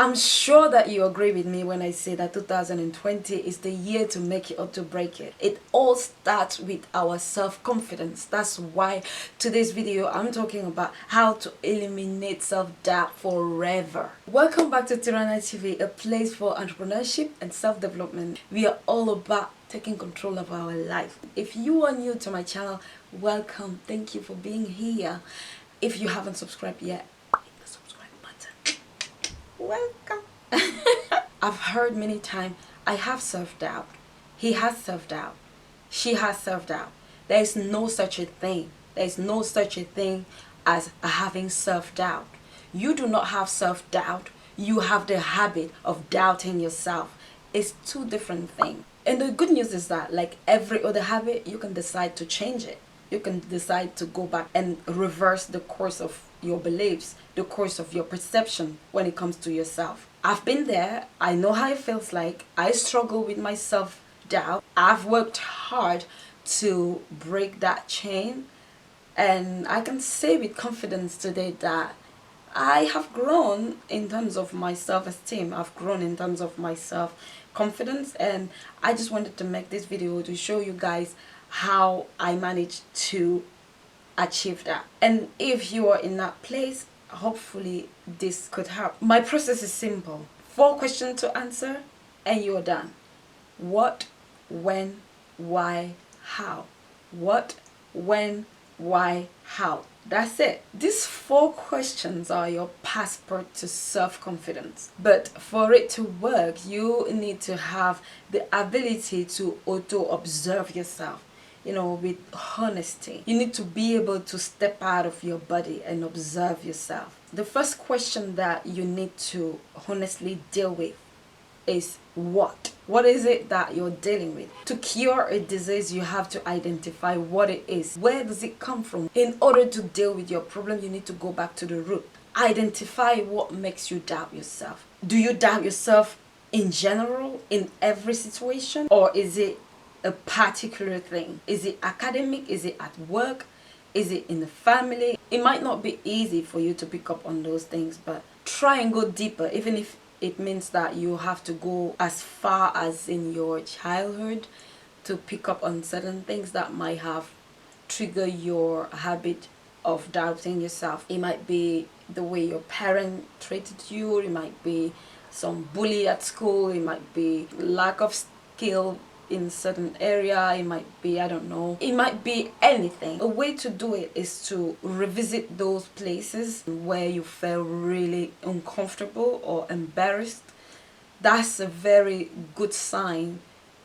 I'm sure that you agree with me when I say that 2020 is the year to make it or to break it. It all starts with our self-confidence. That's why today's video I'm talking about how to eliminate self-doubt forever. Welcome back to Tyrana TV, a place for entrepreneurship and self-development. We are all about taking control of our life. If you are new to my channel, welcome. Thank you for being here. If you haven't subscribed yet, hit the subscribe button. Welcome. I've heard many times, I have self-doubt. He has self-doubt. She has self-doubt. There is no such a thing. There is no such a thing as having self-doubt. You do not have self-doubt. You have the habit of doubting yourself. It's two different things. And the good news is that, like every other habit, you can decide to change it. You can decide to go back and reverse the course of your beliefs, the course of your perception when it comes to yourself. I've been there. I know how it feels like. I struggle with my self-doubt. I've worked hard to break that chain, and I can say with confidence today that I have grown in terms of my self-esteem. I've grown in terms of my self-confidence, and I just wanted to make this video to show you guys how I managed to achieve that. And if you are in that place, hopefully this could help. My process is simple. 4 questions to answer and you're done. What, when, why, how? What, when, why, how? That's it. These 4 questions are your passport to self-confidence. But for it to work, you need to have the ability to auto-observe yourself. With honesty. You need to be able to step out of your body and observe yourself. The first question that you need to honestly deal with is what? What is it that you're dealing with? To cure a disease, you have to identify what it is. Where does it come from? In order to deal with your problem, you need to go back to the root. Identify what makes you doubt yourself. Do you doubt yourself in general, in every situation? Or is it a particular thing? Is it academic? Is it at work? Is it in the family? It might not be easy for you to pick up on those things, but try and go deeper, even if it means that you have to go as far as in your childhood to pick up on certain things that might have triggered your habit of doubting yourself. It might be the way your parent treated you. It might be some bully at school. It might be lack of skill in certain area. It might be, I don't know, it might be anything. A way to do it is to revisit those places where you felt really uncomfortable or embarrassed. That's a very good sign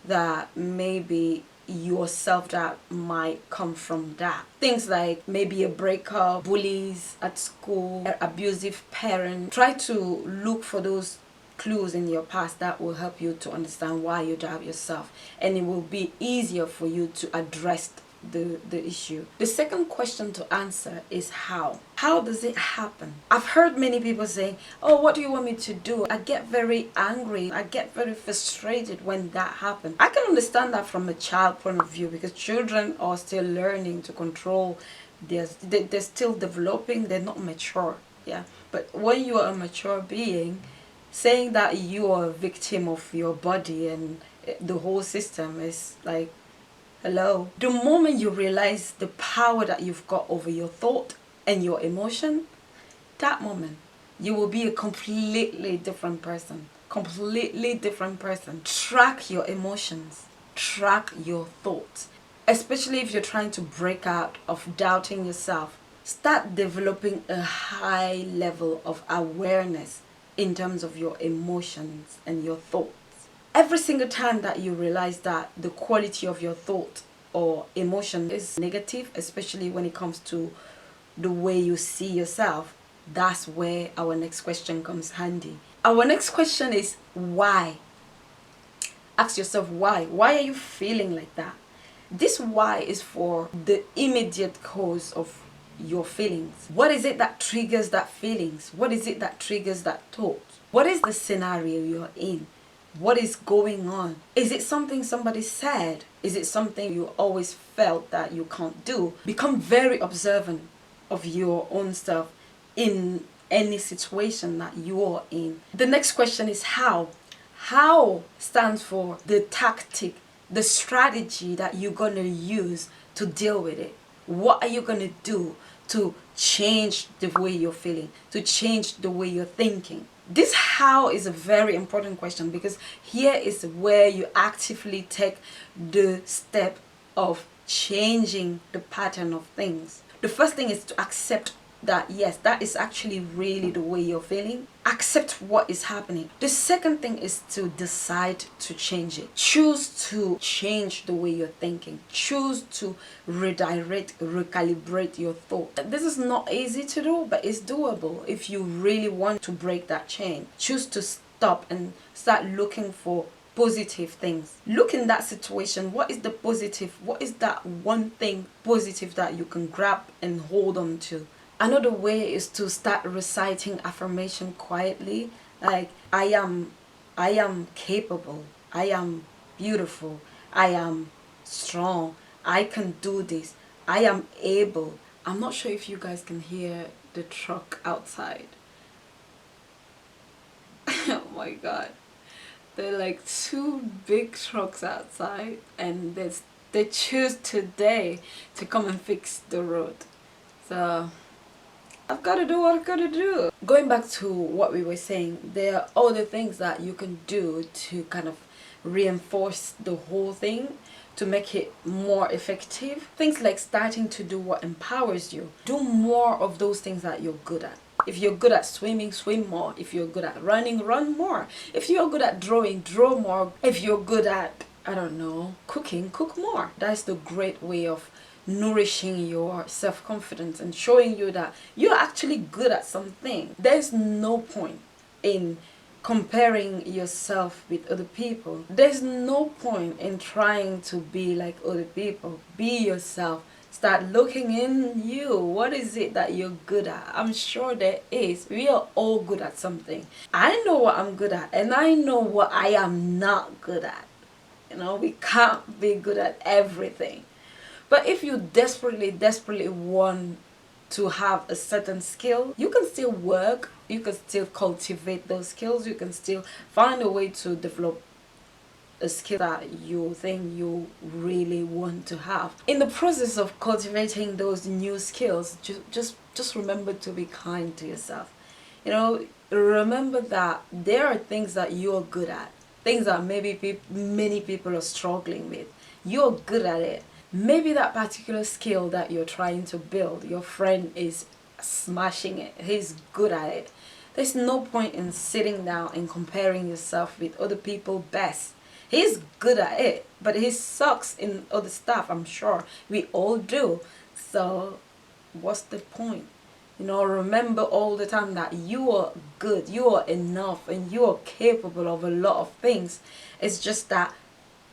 that maybe your self-doubt might come from that. Things like maybe a breakup, bullies at school, abusive parent. Try to look for those clues in your past that will help you to understand why you doubt yourself, and it will be easier for you to address the issue. The second question to answer is how. How does it happen? I've heard many people saying, oh, what do you want me to do? I get very angry. I get very frustrated when that happens. I can understand that from a child point of view, because children are still learning to control. They're still developing. They're not mature. Yeah. But when you are a mature being, saying that you are a victim of your body and the whole system is like, hello. The moment you realize the power that you've got over your thought and your emotion, that moment you will be a completely different person. Completely different person. Track your emotions. Track your thoughts. Especially if you're trying to break out of doubting yourself. Start developing a high level of awareness in terms of your emotions and your thoughts. Every single time that you realize that the quality of your thought or emotion is negative, especially when it comes to the way you see yourself, that's where our next question comes handy. Our next question is why. Ask yourself why. Why are you feeling like that? This why is for the immediate cause of your feelings. What is it that triggers that feelings? What is it that triggers that thought? What is the scenario you're in? What is going on? Is it something somebody said? Is it something you always felt that you can't do? Become very observant of your own stuff in any situation that you are in. The next question is how. How stands for the tactic, the strategy that you're gonna use to deal with it. What are you gonna do to change the way you're feeling, to change the way you're thinking? This how is a very important question, because here is where you actively take the step of changing the pattern of things. The first thing is to accept that yes, that is actually really the way you're feeling. Accept what is happening. The second thing is to decide to change it. Choose to change the way you're thinking. Choose to redirect, recalibrate your thought. This is not easy to do, but it's doable if you really want to break that chain. Choose to stop and start looking for positive things. Look in that situation. What is the positive? What is that one thing positive that you can grab and hold on to? Another way is to start reciting affirmation quietly, like I am capable, I am beautiful, I am strong, I can do this, I am able. I'm not sure if you guys can hear the truck outside. Oh my god. There are like 2 big trucks outside, and they choose today to come and fix the road. So I've got to do what I've got to do. Going back to what we were saying, there are other things that you can do to kind of reinforce the whole thing, to make it more effective. Things like starting to do what empowers you. Do more of those things that you're good at. If you're good at swimming, swim more. If you're good at running, run more. If you're good at drawing, draw more. If you're good at, I don't know, cooking, cook more. That's the great way of nourishing your self-confidence and showing you that you're actually good at something. There's no point in comparing yourself with other people. There's no point in trying to be like other people. Be yourself. Start looking in you. What is it that you're good at? I'm sure there is. We are all good at something. I know what I'm good at, and I know what I am not good at. You know, we can't be good at everything. But if you desperately want to have a certain skill, you can still work, you can still cultivate those skills, you can still find a way to develop a skill that you think you really want to have. In the process of cultivating those new skills, just remember to be kind to yourself. You know, remember that there are things that you're good at, things that maybe many people are struggling with. You're good at it. Maybe that particular skill that you're trying to build, your friend is smashing it, he's good at it. There's no point in sitting down and comparing yourself with other people's best. He's good at it, but he sucks in other stuff. I'm sure we all do. So what's the point? You know, remember all the time that you are good, you are enough, and you are capable of a lot of things. It's just that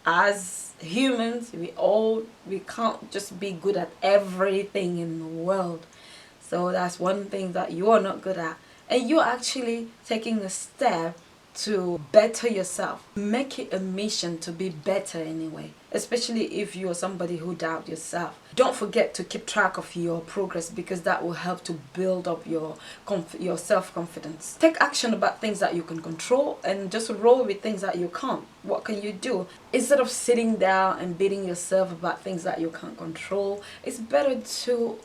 as humans, we can't just be good at everything in the world. So that's one thing that you are not good at, and you're actually taking a step to better yourself. Make it a mission to be better anyway, especially if you're somebody who doubt yourself. Don't forget to keep track of your progress, because that will help to build up your self-confidence. Take action about things that you can control, and just roll with things that you can't. What can you do? Instead of sitting down and beating yourself about things that you can't control, it's better to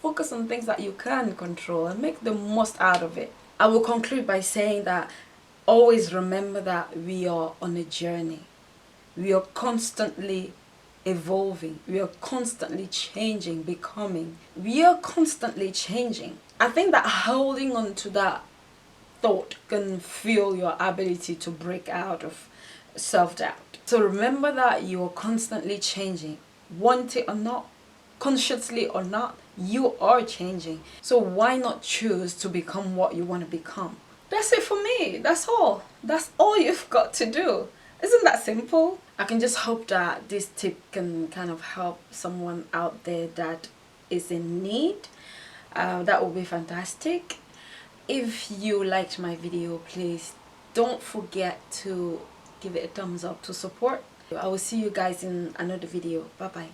focus on things that you can control and make the most out of it. I will conclude by saying that always remember that we are on a journey. We are constantly evolving. We are constantly changing, becoming. We are constantly changing. I think that holding on to that thought can fuel your ability to break out of self-doubt. So remember that you are constantly changing. Want it or not, consciously or not, you are changing. So why not choose to become what you want to become? That's it for me. That's all. That's all you've got to do. Isn't that simple? I can just hope that this tip can kind of help someone out there that is in need. That would be fantastic. If you liked my video, please don't forget to give it a thumbs up to support. I will see you guys in another video. Bye bye.